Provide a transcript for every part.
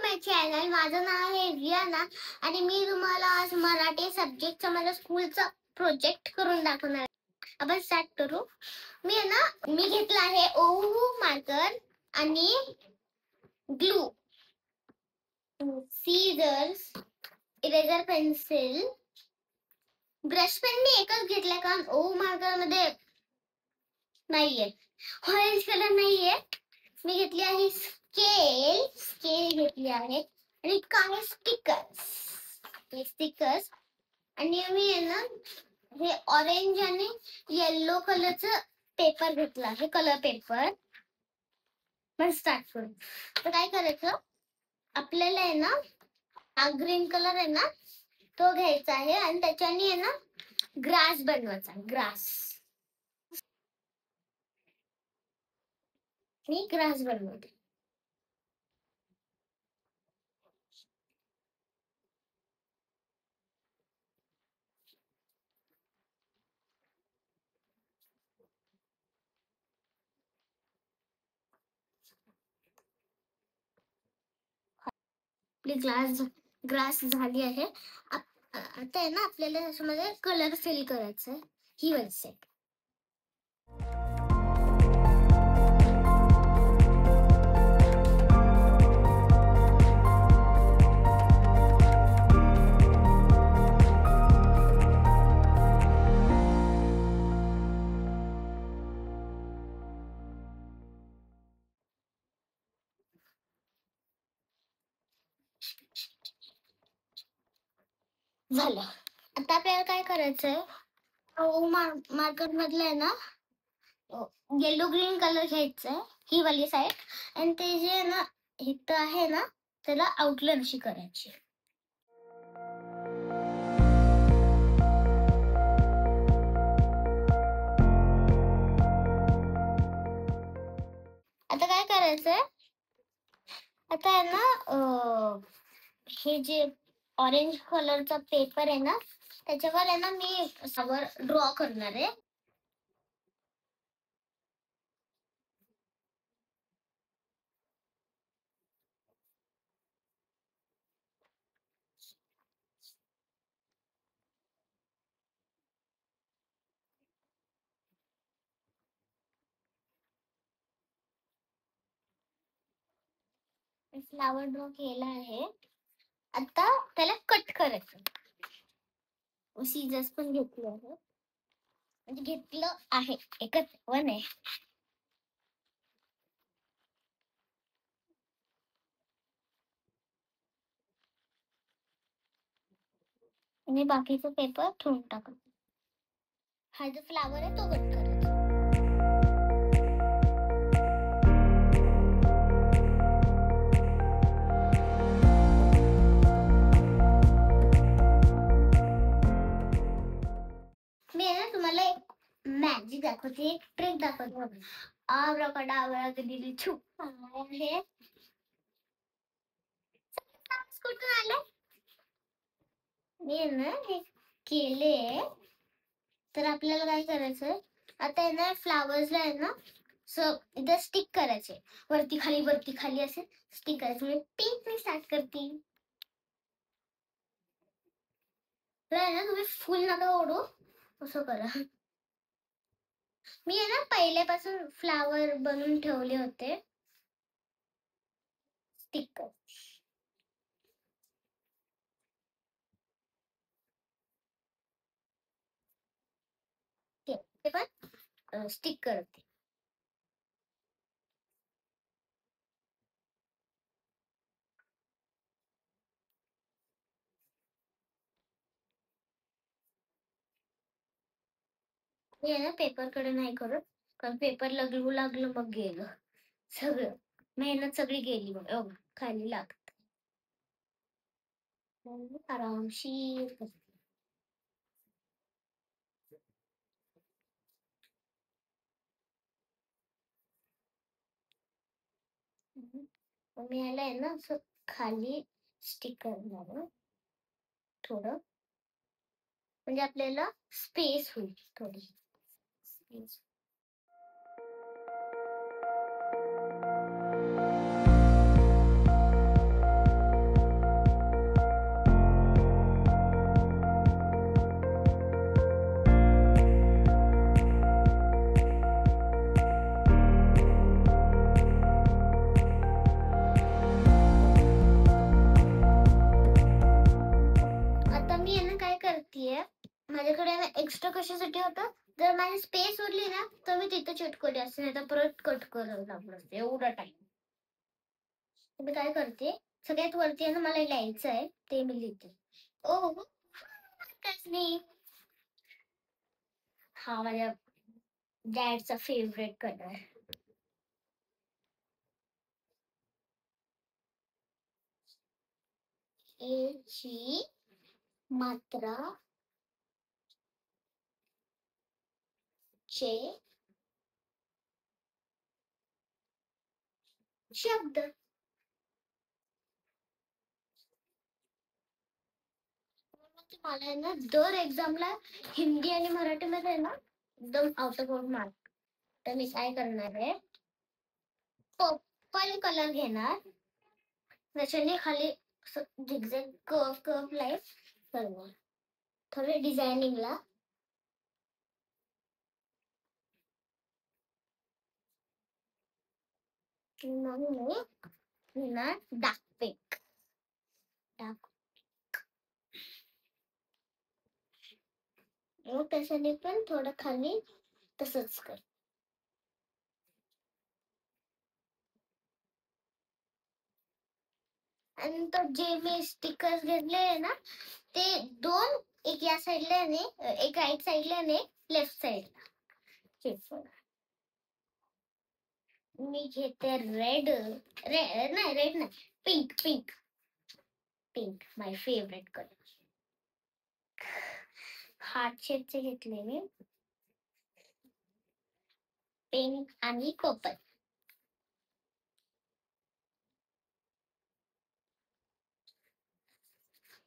माय channel. माझं नाव आहे रियाना आणि मी तुम्हाला आज मराठी सब्जेक्टचा माझ्या स्कूलचा प्रोजेक्ट करून दाखवणार आहे. आपण स्टार्ट करू. मी घेतला आहे ओहू मार्कर आणि glue, scissors, eraser pencil, brush pen मी एकच घेतला कारण ओहू मार्कर मध्ये नाहीये, ऑरेंज कलर नाहीये. मी घेतली आहे स्केल घेतली आहे आणि काही स्टिकर्स आणि मी हे ऑरेंज आणि येलो कलरचं पेपर घेतला आहे, कलर पेपर. पण स्टार्ट करू. तर काय करायचं, आपल्याला हा ग्रीन कलर आहे ना तो घ्यायचा आहे आणि त्याच्याने ग्रास बनवायचा. ग्रास बनवते. आपली ग्रास झाली आहे. आता आपल्याला त्याच्यामध्ये कलर फिल करायचा आहे. ही वाली सेट. झालं. आता आपल्याला काय करायचंय, मार्कर मधलं येलो ग्रीन कलर घ्यायचंय, ही वाली साईड, आणि ते जे इथं आहे ना त्याला आउटलाईन अशी करायची. आता काय करायचंय, आता हे जे ऑरेंज कलरचा पेपर आहे ना त्याच्यावर मी सावर ड्रॉ करणार आहे. फ्लावर ड्रॉ केला आहे. आता त्याला कट करायचं. सीझर्स पण घेतले आहे, म्हणजे घेतलं आहे, एकच वन आहे. आणि बाकीचा पेपर ठेवून टाका. हा जो फ्लावर आहे तो कट करायचा. मी तुम्हाला एक मॅजिक दाखवते, एक ट्रिक दाखवते. आब्राकडाब्रा दिली छुप आहे. कुठून आलं? मी हे केले. तर आपल्याला काय करायचंय, आता फ्लावर्सला इथं स्टिक करायचे, वरती खाली असे स्टिक करायचे. मी पिंक स्टार्ट करते. तर तुम्ही फुल नका ओढू, असं करा. मी पहिल्यापासून फ्लावर बनवून ठेवले होते स्टिकर. ते पण स्टिक करते. मी पेपर कडे नाही करत, कारण पेपर लगू लागलं मग गेलं सगळं, मेहनत सगळी गेली. मग खाली लागत. आरामशीर मी याला असं खाली स्टिक करणार थोडं, म्हणजे आपल्याला स्पेस होईल थोडी स्पेस. असं कशासाठी होतं, जर माझी स्पेस उरली ना तर मी तिथे चिटकवली असते, नाही तर परत कट करावं लागलं असतं एवढा टाइम. मी काय करते, सगळ्यात वरती आहे ना मला लिहायचं आहे ते मी लिहिते. ओ काहीच नाही. हा माझ्या डॅडचा फेवरेट कलर. ए ची मात्रा चे शब्द. मला आहे ना दर एक्झामला हिंदी आणि मराठीमध्ये आहे ना एकदम आउट ऑफ मार्क. तर मी काय करणार आहे, पर्पल कलर घेणार, त्याच्याने खाली झिगझॅग कर्व कर्व लाईन करणार थोडे डिझायनिंगला. घेणार डार्क पिंक. डार्क मग त्याच्याने पण थोडं खाली तसंच कर. आणि तो जे मी स्टिकर्स घेतले ना ते दोन, एक या साईडला आणि एक राईट साईडला आणि एक लेफ्ट साईडला. मी घेते रेड. नाही रेड नाही, पिंक पिंक पिंक माय फेवरेट कलर. हार्ट शेपचे घेतले मी पिंक आणि पर्पल.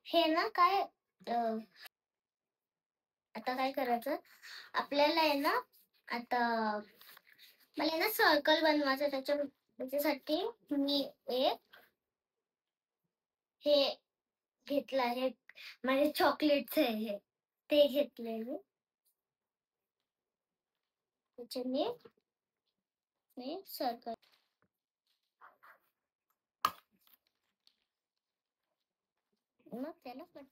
हे ना काय आता काय करायचं आपल्याला आहे ना, आता मला आहे ना सर्कल बनवायचं, त्याच्यासाठी मी एक हे घेतलं आहे, माझे चॉकलेटच आहे हे, ते घेतलंय मी. त्याच्याने मी सर्कल मग त्याला कट.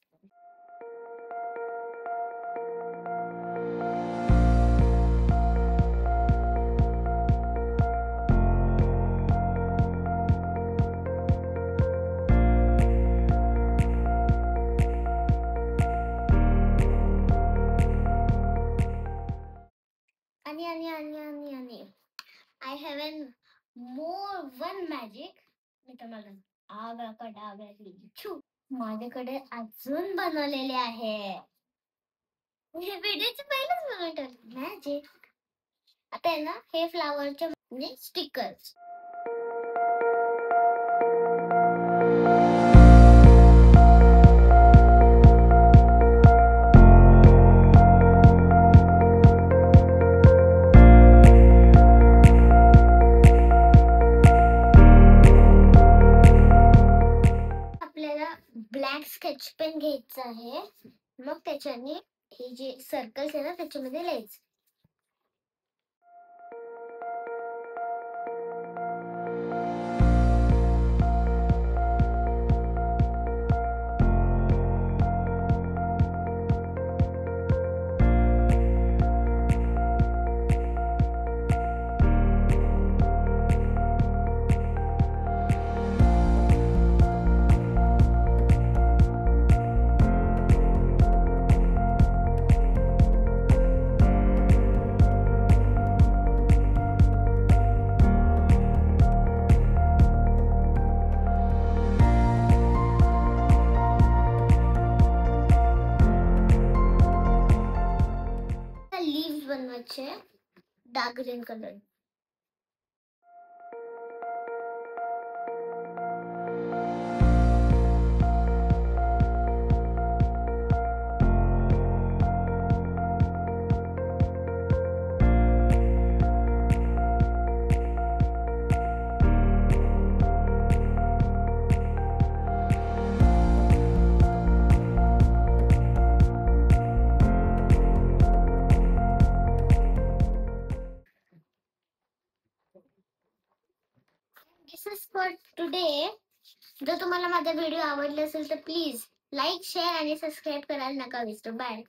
आणि I have an more one magic. मी तुम्हाला माझ्याकडे अजून बनवलेले आहे. व्हिडिओचे पहिलेच बनवतात मॅजिक. आता आहे ना हे फ्लावरचे म्हणजे स्टिकर्स. ब्लॅक स्केच पेन घ्यायचा आहे, मग त्याच्याने हे जे सर्कल्स आहे ना त्याच्यामध्ये लिहायचं. लीव्स बनवायचे dark green colour. This is for today. जर तुम्हाला माझा व्हिडिओ आवडला असेल तर प्लीज लाईक शेअर आणि सबस्क्राईब करायला नका विसरू. बाय.